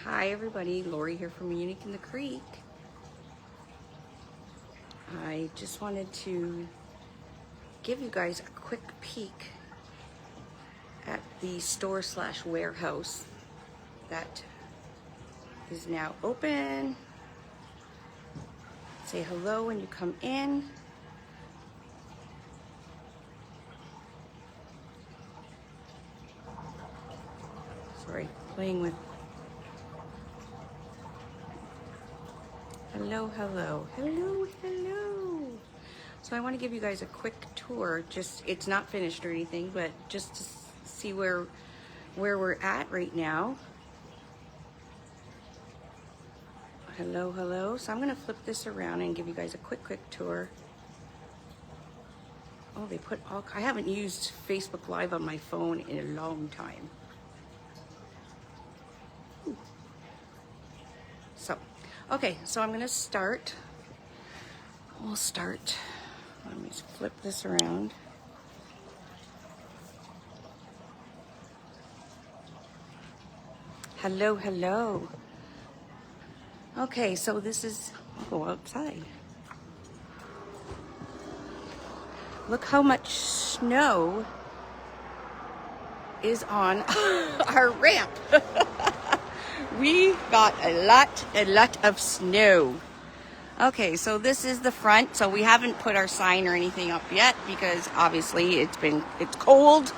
Hi everybody, Lori here from Unique in the Creek. I just wanted to give you guys a quick peek at the store/warehouse that is now open. Say hello when you come in. Sorry, playing with. Hello, hello, hello, hello. So I want to give you guys a quick tour. It's not finished or anything, but just to see where we're at right now. Hello, hello. So I'm going to flip this around and give you guys a quick tour. Oh, they put all, I haven't used Facebook Live on my phone in a long time. So, okay, so I'm gonna start. We'll start. Let me flip this around. Hello, hello. Okay, so this is, I'll go outside. Look how much snow is on our ramp. We got a lot of snow. Okay, so this is the front. So we haven't put our sign or anything up yet because obviously it's cold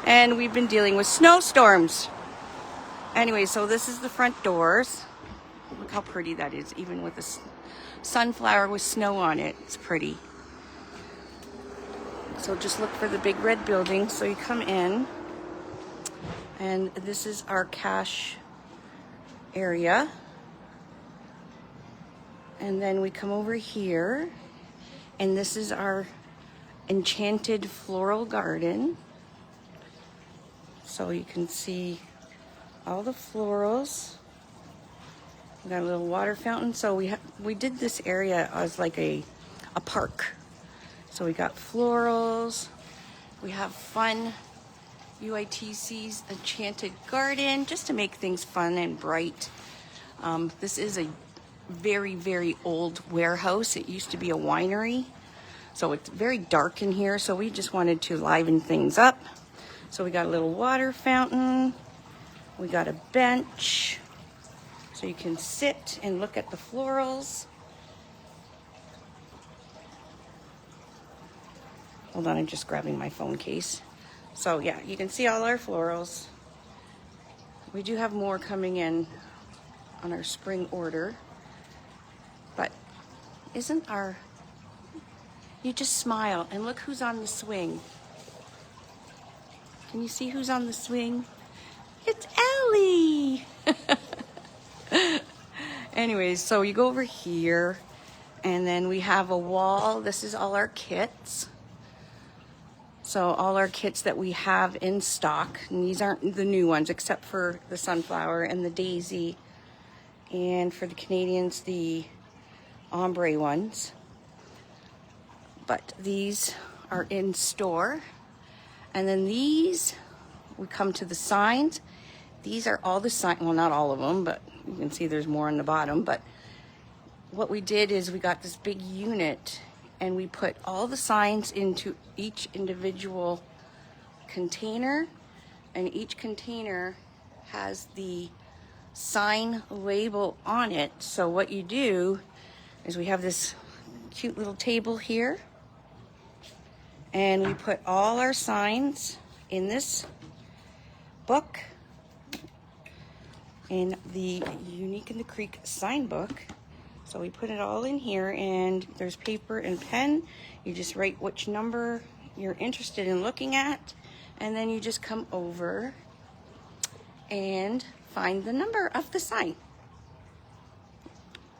and we've been dealing with snowstorms. Anyway, so this is the front doors. Look how pretty that is, even with a sunflower with snow on it. It's pretty. So just look for the big red building. So you come in and this is our cash area, and then we come over here and this is our enchanted floral garden. So you can see all the florals. We got a little water fountain. So we did this area as like a park. So we got florals, we have fun UITC's Enchanted Garden, just to make things fun and bright. This is a very old warehouse. It used to be a winery, so it's very dark in here, so we just wanted to liven things up. So we got a little water fountain, we got a bench, so you can sit and look at the florals. Hold on, I'm just grabbing my phone case. So yeah, you can see all our florals. We do have more coming in on our spring order. But isn't our... You just smile and look who's on the swing. Can you see who's on the swing? It's Ellie! Anyways, so you go over here and then we have a wall. This is all our kits. So all our kits that we have in stock, and these aren't the new ones except for the sunflower and the daisy, and for the Canadians, the ombre ones. But these are in store. And then these, we come to the signs. These are all the signs, well, not all of them, but you can see there's more on the bottom. But what we did is we got this big unit and we put all the signs into each individual container, and each container has the sign label on it. So what you do is we have this cute little table here, and we put all our signs in this book, in the Unique in the Creek sign book. So we put it all in here, and there's paper and pen. You just write which number you're interested in looking at, and then you just come over and find the number of the sign.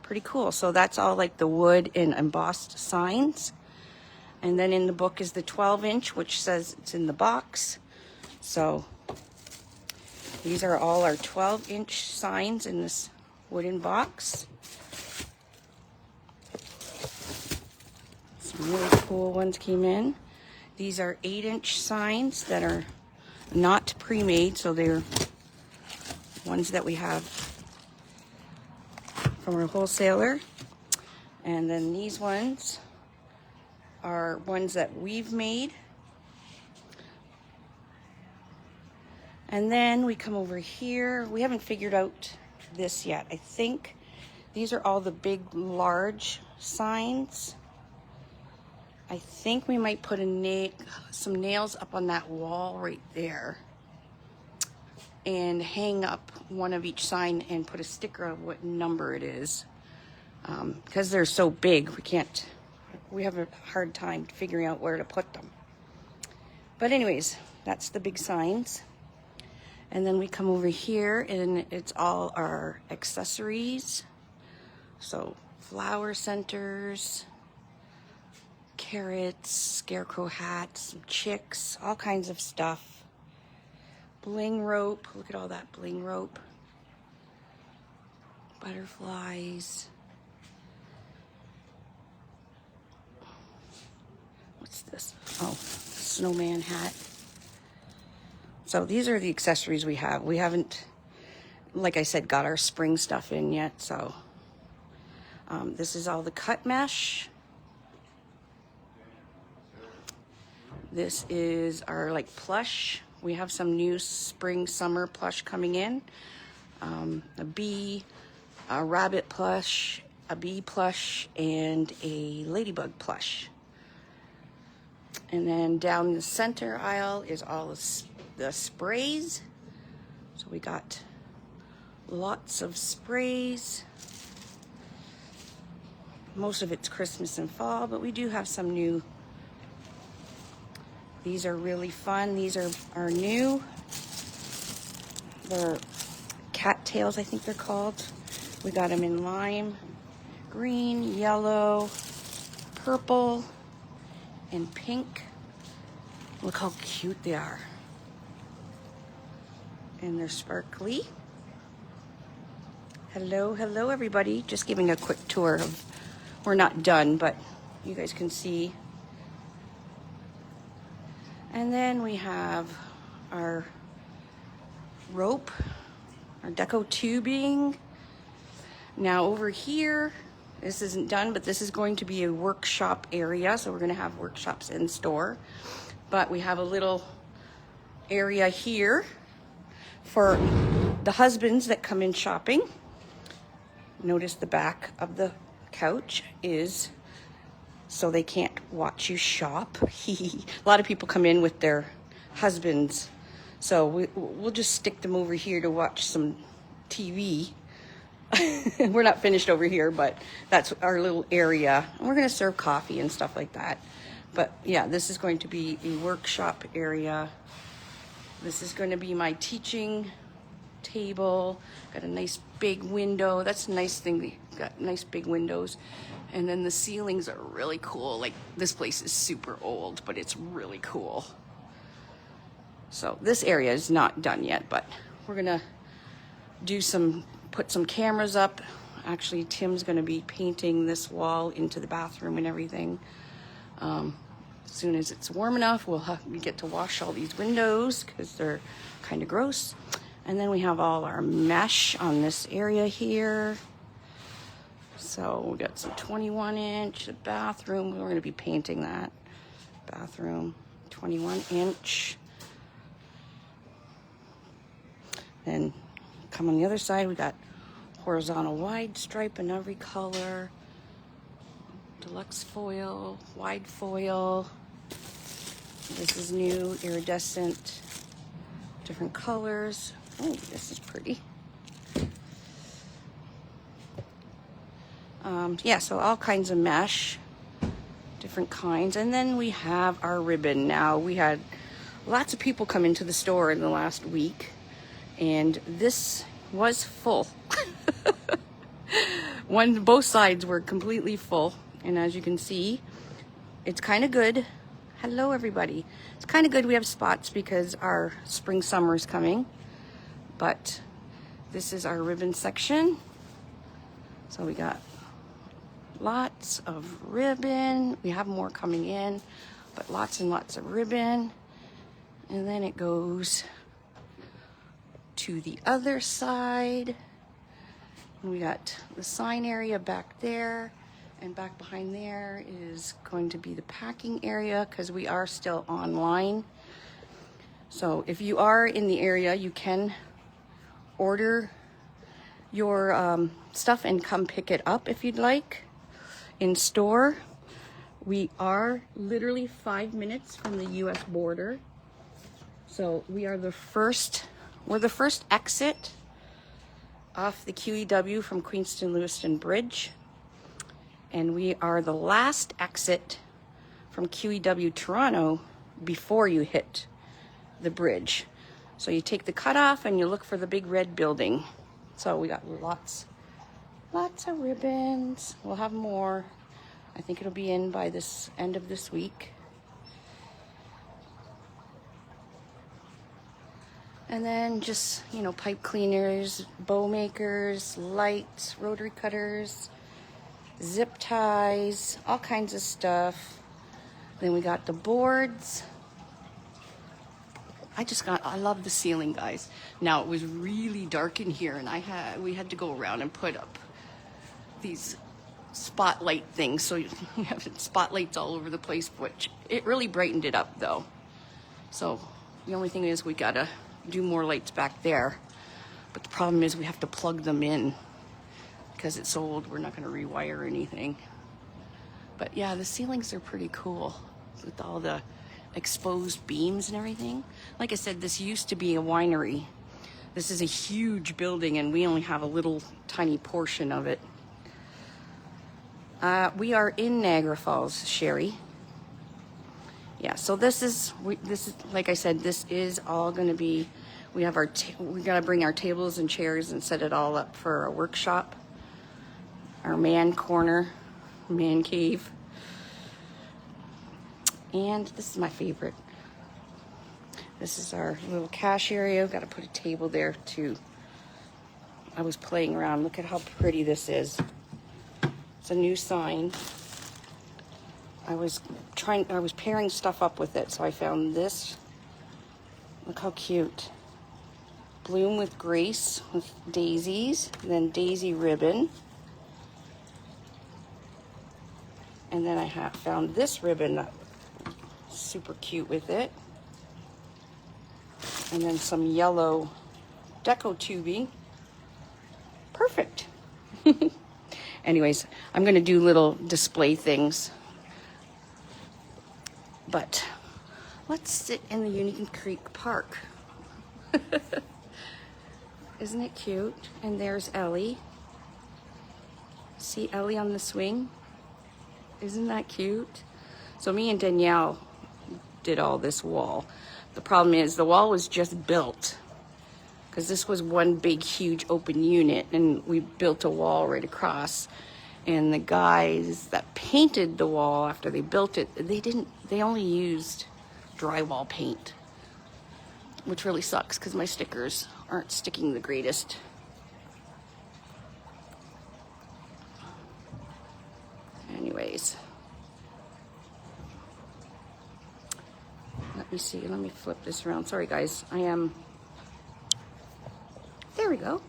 Pretty cool. So that's all like the wood and embossed signs. And then in the book is the 12-inch, which says it's in the box. So these are all our 12-inch signs in this wooden box. Some really cool ones came in. These are 8-inch signs that are not pre-made, so they're ones that we have from our wholesaler. And then these ones are ones that we've made. And then we come over here. We haven't figured out this yet. I think these are all the big, large signs. I think we might put some nails up on that wall right there and hang up one of each sign and put a sticker of what number it is. Because they're so big, we have a hard time figuring out where to put them. But anyways, that's the big signs. And then we come over here and it's all our accessories. So flower centers, carrots, scarecrow hats, some chicks, all kinds of stuff. Bling rope, look at all that bling rope. Butterflies. What's this? Oh, snowman hat. So these are the accessories we have. We haven't, like I said, got our spring stuff in yet. So this is all the cut mesh. This is our like plush. We have some new spring summer plush coming in. A bee, a rabbit plush, a bee plush, and a ladybug plush. And then down the center aisle is all the sprays. So we got lots of sprays. Most of it's Christmas and fall, but we do have some new. These are really fun. These are new. They're cattails, I think they're called. We got them in lime, green, yellow, purple, and pink. Look how cute they are. And they're sparkly. Hello, hello everybody. Just giving a quick tour of, we're not done, but you guys can see. And then we have our rope, our deco tubing. Now over here, this isn't done, but this is going to be a workshop area. So we're gonna have workshops in store. But we have a little area here for the husbands that come in shopping. Notice the back of the couch is so they can't watch you shop. A lot of people come in with their husbands, so we'll just stick them over here to watch some TV. We're not finished over here, but that's our little area. And we're gonna serve coffee and stuff like that. But yeah, this is going to be a workshop area. This is going to be my teaching table. Got a nice big window. That's a nice thing. Got nice big windows. And then the ceilings are really cool. Like this place is super old, but it's really cool. So this area is not done yet, but we're gonna put some cameras up. Actually, Tim's gonna be painting this wall into the bathroom and everything. As soon as it's warm enough, we get to wash all these windows because they're kind of gross. And then we have all our mesh on this area here. So we got some 21-inch, the bathroom. We're going to be painting that. Bathroom, 21-inch. Then come on the other side, we got horizontal wide stripe in every color. Deluxe foil, wide foil. This is new, iridescent, different colors. Oh, this is pretty. Yeah, so all kinds of mesh, different kinds. And then we have our ribbon. Now, we had lots of people come into the store in the last week, and this was full. Both sides were completely full. And as you can see, it's kind of good. Hello, everybody. It's kind of good we have spots because our spring summer is coming. But this is our ribbon section. So we got lots of ribbon. We have more coming in, but lots and lots of ribbon. And then it goes to the other side. We got the sign area back there, and back behind there is going to be the packing area because we are still online. So if you are in the area, you can order your stuff and come pick it up if you'd like in store. We are literally 5 minutes from the US border. So we are we're the first exit off the QEW from Queenston Lewiston Bridge. And we are the last exit from QEW Toronto before you hit the bridge. So you take the cutoff and you look for the big red building. So we got lots of ribbons. We'll have more. I think it'll be in by this end of this week. And then just, you know, pipe cleaners, bow makers, lights, rotary cutters, zip ties, all kinds of stuff. Then we got the boards. I love the ceiling, guys. Now it was really dark in here, and we had to go around and put up these spotlight things, so you have spotlights all over the place, which it really brightened it up though. So the only thing is we gotta do more lights back there, but the problem is we have to plug them in because it's old. We're not going to rewire anything. But yeah, the ceilings are pretty cool with all the exposed beams and everything. Like I said, this used to be a winery. This is a huge building and we only have a little tiny portion of it. We are in Niagara Falls, Sherry. Yeah, so this is like I said, this is all going to be, we got to bring our tables and chairs and set it all up for a workshop. Our man corner, man cave. And this is my favorite. This is our little cash area. We've got to put a table there too. I was playing around. Look at how pretty this is. It's a new sign. I was pairing stuff up with it, so I found this. Look how cute. Bloom with grace with daisies, then daisy ribbon. And then I found this ribbon that's super cute with it. And then some yellow deco tubing. Perfect. Anyways, I'm gonna do little display things. But let's sit in the Union Creek Park. Isn't it cute? And there's Ellie. See Ellie on the swing? Isn't that cute? So me and Danielle did all this wall. The problem is the wall was just built because this was one big, huge open unit, and we built a wall right across. And the guys that painted the wall after they built it, they only used drywall paint, which really sucks because my stickers aren't sticking the greatest. Anyways, let me see, let me flip this around. Sorry guys, there we go.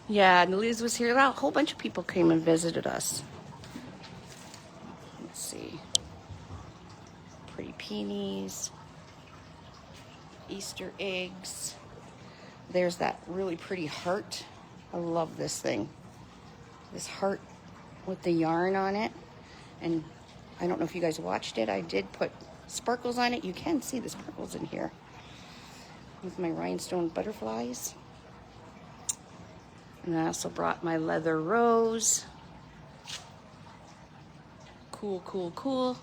Yeah, and Liz was here. A whole bunch of people came and visited us. Let's see. Pretty peonies. Easter eggs. There's that really pretty heart. I love this thing. This heart with the yarn on it. And I don't know if you guys watched it. I did put sparkles on it. You can see the sparkles in here. With my rhinestone butterflies. And I also brought my leather rose. Cool, cool, cool.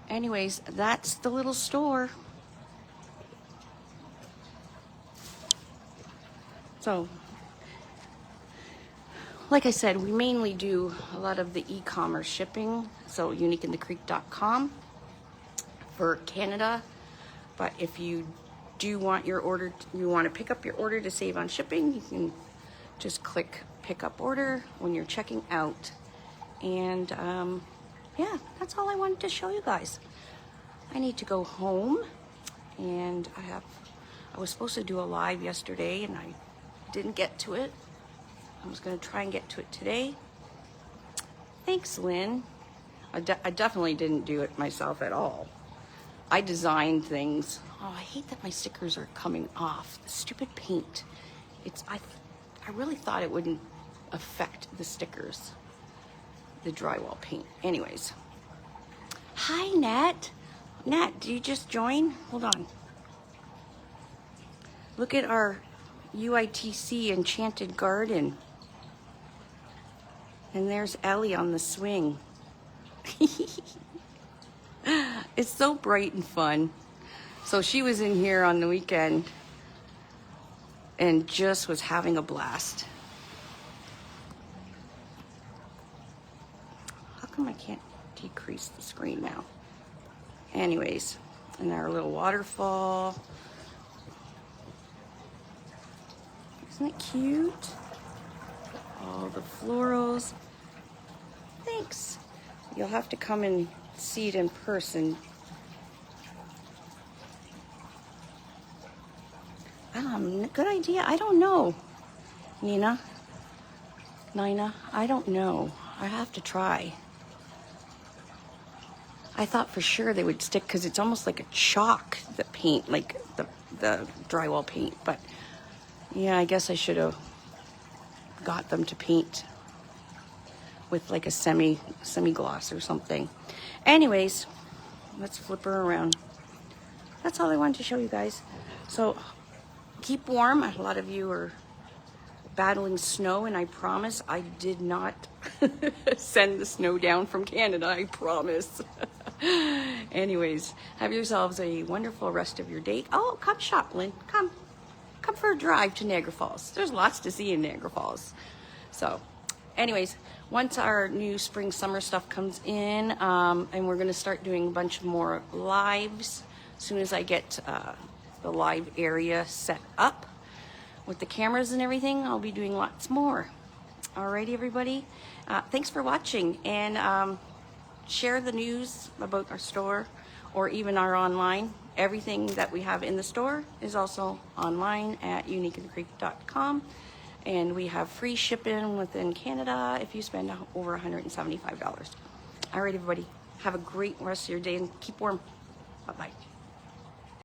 Anyways, that's the little store. So, like I said, we mainly do a lot of the e-commerce shipping. So, uniqueinthecreek.com for Canada. But if you do want your order, you want to pick up your order to save on shipping, you can just click pick up order when you're checking out. And yeah, that's all I wanted to show you guys. I need to go home, and I was supposed to do a live yesterday and I didn't get to it. I was going to try and get to it today. Thanks, Lynn. I definitely didn't do it myself at all. I designed things. Oh, I hate that my stickers are coming off. The stupid paint. I really thought it wouldn't affect the stickers, the drywall paint. Anyways. Hi, Nat. Nat, do you just join? Hold on. Look at our UITC Enchanted Garden. And there's Ellie on the swing. It's so bright and fun. So she was in here on the weekend and just was having a blast. How come I can't decrease the screen now? Anyways, and our little waterfall. Isn't it cute? All the florals. Thanks. You'll have to come and see it in person. Good idea. I don't know. Nina, I don't know. I have to try. I thought for sure they would stick because it's almost like a chalk, the paint, like the drywall paint. But yeah, I guess I should have got them to paint with like a semi-gloss or something. Anyways, let's flip her around. That's all I wanted to show you guys. So keep warm. A lot of you are battling snow, and I promise I did not send the snow down from Canada. I promise. Anyways, have yourselves a wonderful rest of your day. Oh, come shop, Lynn. Come for a drive to Niagara Falls. There's lots to see in Niagara Falls. So anyways, once our new spring summer stuff comes in, and we're going to start doing a bunch more lives as soon as I get the live area set up with the cameras and everything. I'll be doing lots more. Alrighty, everybody. Thanks for watching, and share the news about our store or even our online. Everything that we have in the store is also online at uniqueandcreek.com, and we have free shipping within Canada if you spend over $175. Alright, everybody. Have a great rest of your day and keep warm. Bye-bye.